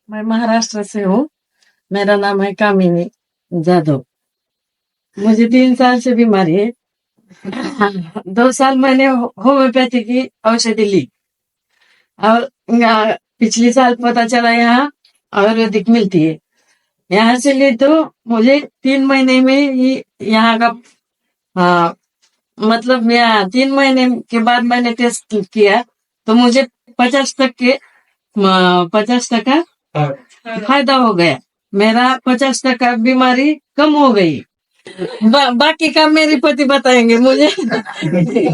मैं महाराष्ट्र से हूँ। मेरा नाम है कामिनी जादव। मुझे 3 साल से बीमारी है। 2 साल मैंने होम्योपैथी की औषधि ली और पिछले साल पता चला यहाँ आयुर्वेदिक मिलती है। यहाँ से ली तो मुझे 3 महीने में ही यहाँ का आ, मतलब यहाँ 3 महीने के बाद मैंने टेस्ट किया तो मुझे 50% फायदा हो गया। मेरा 50% बीमारी कम हो गई। बाकी का मेरे पति बताएंगे मुझे। नहीं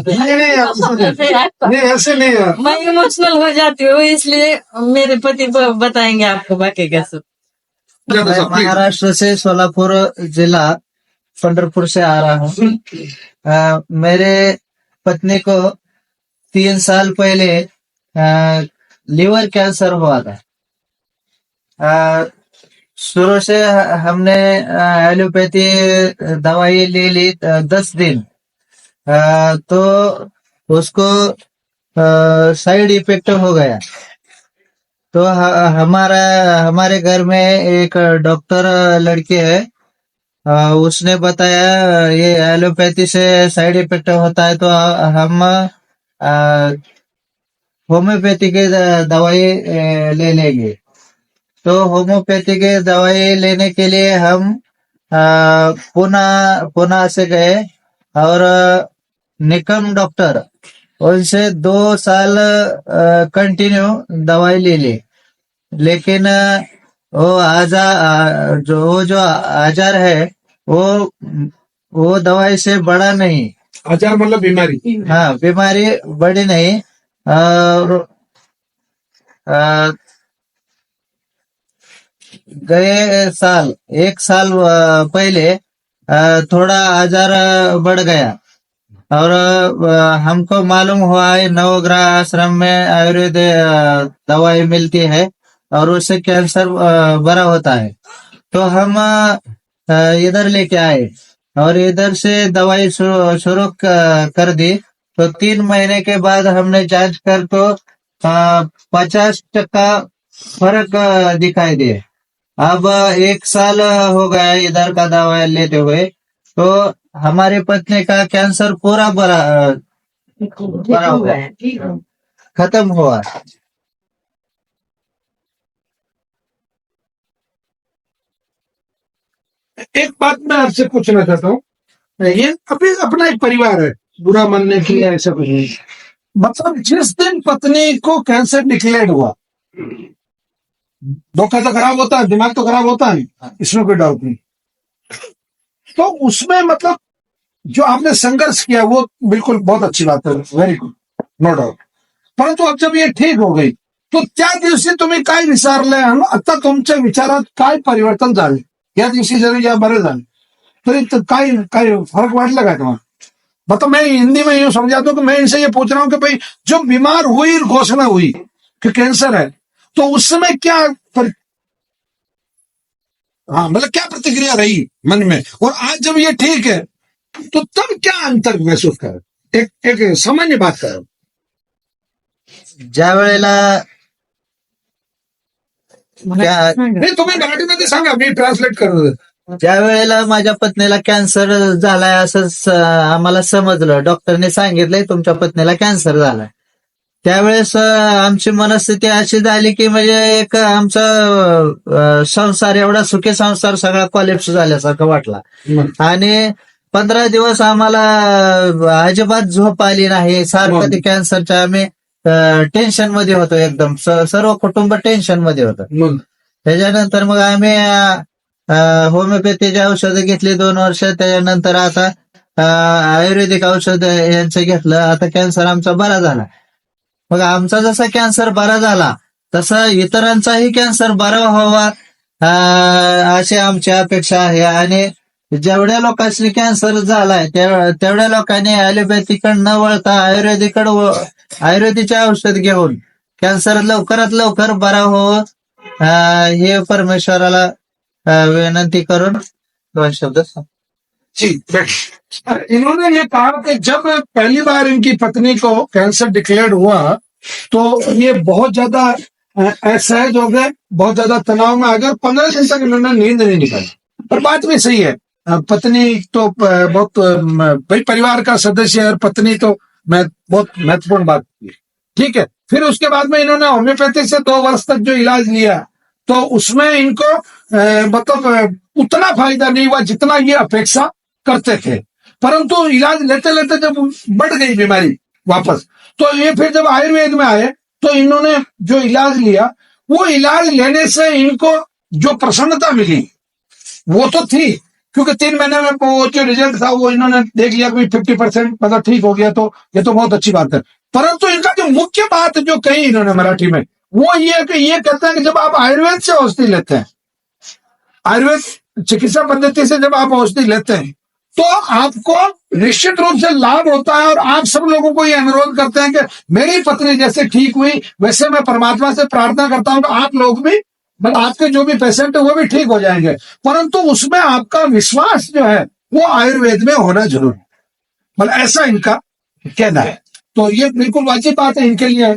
ऐसे नहीं है। मैं इमोशनल हो जाती हूँ, इसलिए मेरे पति बताएंगे आपको बाकी का सब। मैं महाराष्ट्र से सोलापुर जिला पंढरपुर से आ रहा हूँ। मेरे पत्नी को 3 साल पहले लिवर कैंसर हुआ था। शुरू से हमने एलोपैथी दवाई ले ली 10 दिन। तो उसको साइड इफेक्ट हो गया। तो हमारे घर में एक डॉक्टर लड़की है, उसने बताया ये एलोपैथी से साइड इफेक्ट होता है तो हम होम्योपैथी की दवाई ले लेंगे। तो होम्योपैथी की दवाई लेने के लिए हम पुणे से गए और निकम डॉक्टर उनसे 2 साल कंटिन्यू दवाई ले ली। लेकिन जो आजार है वो दवाई से बड़ा नहीं। आजार मतलब बीमारी। हाँ, बीमारी बड़ी नहीं। और गए साल 1 साल पहले थोड़ा आजार बढ़ गया और हमको मालूम हुआ है नवग्रह आश्रम में आयुर्वेद दवाई मिलती है और उससे कैंसर बड़ा होता है। तो हम इधर लेके आए और इधर से दवाई शुरू कर दी। तो 3 महीने के बाद हमने जांच कर तो 50% फर्क दिखाई दिए। अब 1 साल हो गया इधर का दवा लेते हुए, तो हमारे पत्नी का कैंसर पूरा बड़ा हो गया, खत्म हुआ। एक बात मैं आपसे पूछना चाहता हूँ, ये अभी अपना एक परिवार है, बुरा मानने के लिए ऐसा कुछ नहीं। मतलब जिस दिन पत्नी को कैंसर डिक्लेयर हुआ, धोखा तो खराब होता है, दिमाग तो खराब होता है, इसमें कोई डाउट नहीं। तो उसमें मतलब जो आपने संघर्ष किया वो बिल्कुल बहुत अच्छी बात है, वेरी गुड, नो डाउट। परंतु अब जब ये ठीक हो गई तो त्या दिवशी तुम्ही काय विचारलंय आणि आता तुमच्या विचारात काय परिवर्तन झाले? या दिवशी जरी या बरे झाले तरी काय काय फर्क वाटला का तुम्हाला? मतलब मैं हिंदी में यूं समझाता हूँ कि मैं इनसे ये पूछ रहा हूँ कि भाई जो बीमार हुई, घोषणा हुई कि कैंसर है, तो उस समय क्या हाँ मतलब क्या प्रतिक्रिया रही मन में, और आज जब ये ठीक है तो तब क्या अंतर महसूस कर? एक सामान्य बात करो। ज्या वेळेला नाही तुम्ही मराठीमध्ये सांगा, मी ट्रान्सलेट करतो. ज्या वेळेला माझ्या पत्नीला कॅन्सर झालाय असं आम्हाला समजलं, डॉक्टरने सांगितलंय तुमच्या पत्नीला कॅन्सर झालाय, त्यावेळेस आमची मनस्थिती अशी झाली की म्हणजे एक आमचा संसार, एवढा सुखी संसार सगळा कॉलेप्स झाल्यासारखं वाटला. आणि 15 दिवस आम्हाला अजिबात झोप आली नाही. सारखं ते कॅन्सरच्या आम्ही टेन्शन मध्ये होतो, एकदम सर्व कुटुंब टेन्शन मध्ये होतं. त्याच्यानंतर मग आम्ही होमिओपॅथीची औषधं घेतली 2 वर्ष. त्याच्यानंतर आता आयुर्वेदिक औषध यांचं घेतलं. आता कॅन्सर आमचा बरा झाला. मग आमचा जसा कॅन्सर बरा झाला तसा इतरांचाही कॅन्सर बरा व्हावा अशी आमची अपेक्षा आहे. आणि जेवढ्या लोकांनी कॅन्सर झालाय तेवढ्या लोकांनी ॲलोपॅथीकडे न वळता आयुर्वेदिकचे औषध घेऊन कॅन्सर लवकरात लवकर बरा हो, हे परमेश्वराला विनंती करून 2 शब्द जी, इन्होंने ये कहा कि जब पहली बार इनकी पत्नी को कैंसर डिक्लेयर हुआ तो ये बहुत ज्यादा असहज हो गए, बहुत ज्यादा तनाव में आ गए, 15 दिन तक इन्होंने नींद नहीं निकाली। पर बात भी सही है, पत्नी तो बहुत भाई परिवार का सदस्य है, और पत्नी तो मैं बहुत महत्वपूर्ण बात की। ठीक है, फिर उसके बाद में इन्होंने होम्योपैथी से 2 वर्ष तक जो इलाज लिया, तो उसमें इनको मतलब उतना फायदा नहीं हुआ जितना ये अपेक्षा करते थे। परंतु इलाज लेते लेते जब बढ़ गई बीमारी वापस, तो ये फिर जब आयुर्वेद में आए तो इन्होंने जो इलाज लिया, वो इलाज लेने से इनको जो प्रसन्नता मिली वो तो थी, क्योंकि 3 महीने में वो जो रिजल्ट था वो इन्होंने देख लिया कि 50% मतलब ठीक हो गया, तो ये तो बहुत अच्छी बात है। परंतु इनका जो मुख्य बात जो कही इन्होंने मराठी में, वो ये कि ये कहते हैं कि जब आप आयुर्वेद से औषधि लेते हैं, आयुर्वेद चिकित्सा पद्धति से जब आप औषधि लेते हैं, तो आपको निश्चित रूप से लाभ होता है। और आप सब लोगों को ये अनुरोध करते हैं कि मेरी पत्नी जैसे ठीक हुई, वैसे मैं परमात्मा से प्रार्थना करता हूं कि आप लोग भी, मतलब आपके जो भी पेशेंट है वो भी ठीक हो जाएंगे। परंतु उसमें आपका विश्वास जो है वो आयुर्वेद में होना जरूरी है, मतलब ऐसा इनका कहना है। तो ये बिल्कुल वाजिब बात है इनके लिए।